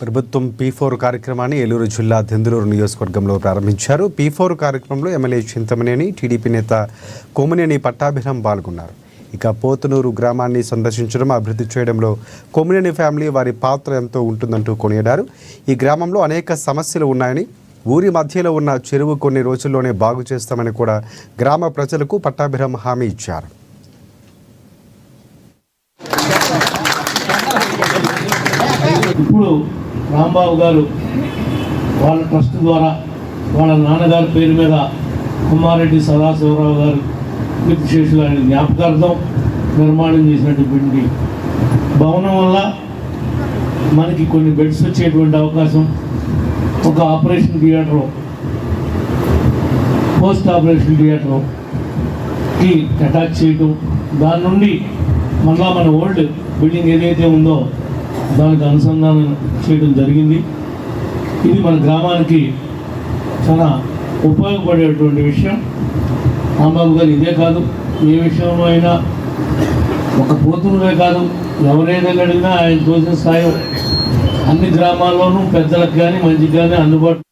ప్రభుత్వం P4 కార్యక్రమాన్ని ఏలూరు జిల్లా దెందులూరు నియోజకవర్గంలో ప్రారంభించారు. P4 కార్యక్రమంలో ఎమ్మెల్యే చింతమనేని, టీడీపీ నేత కొమ్మినేని పట్టాభిరామ్ పాల్గొన్నారు. ఇక పోతునూరు గ్రామాన్ని సందర్శించడం, అభివృద్ధి చేయడంలో కొమ్మినేని ఫ్యామిలీ వారి పాత్ర ఎంతో ఉంటుందంటూ కొనియాడారు. ఈ గ్రామంలో అనేక సమస్యలు ఉన్నాయని, ఊరి మధ్యలో ఉన్న చెరువు కొన్ని రోజుల్లోనే బాగు చేస్తామని కూడా గ్రామ ప్రజలకు పట్టాభిరామ్ హామీ ఇచ్చారు. ఇప్పుడు రాంబాబు గారు వాళ్ళ ట్రస్ట్ ద్వారా వాళ్ళ నాన్నగారి పేరు మీద కుమారెడ్డి సదాశివరావు గారు కీర్తిశేషులు ఆయన జ్ఞాపకార్థం నిర్మాణం చేసినటువంటి భవనం వల్ల మనకి కొన్ని బెడ్స్ వచ్చేటువంటి అవకాశం, ఒక ఆపరేషన్ థియేటరు, పోస్ట్ ఆపరేషన్ థియేటర్కి అటాచ్ చేయటం, దాని నుండి మళ్ళా మన ఓల్డ్ బిల్డింగ్ ఏదైతే ఉందో దానికి అనుసంధానం చేయడం జరిగింది. ఇది మన గ్రామానికి చాలా ఉపయోగపడేటువంటి విషయం. రాంబాబు గారు ఇదే కాదు, ఏ విషయంలో అయినా ఒక పోతునులే కాదు, ఎవరైనా అడిగినా ఆయన తోచిన సాయం అన్ని గ్రామాల్లోనూ పెద్దలకు కానీ మంచికి కానీ అందుబాటు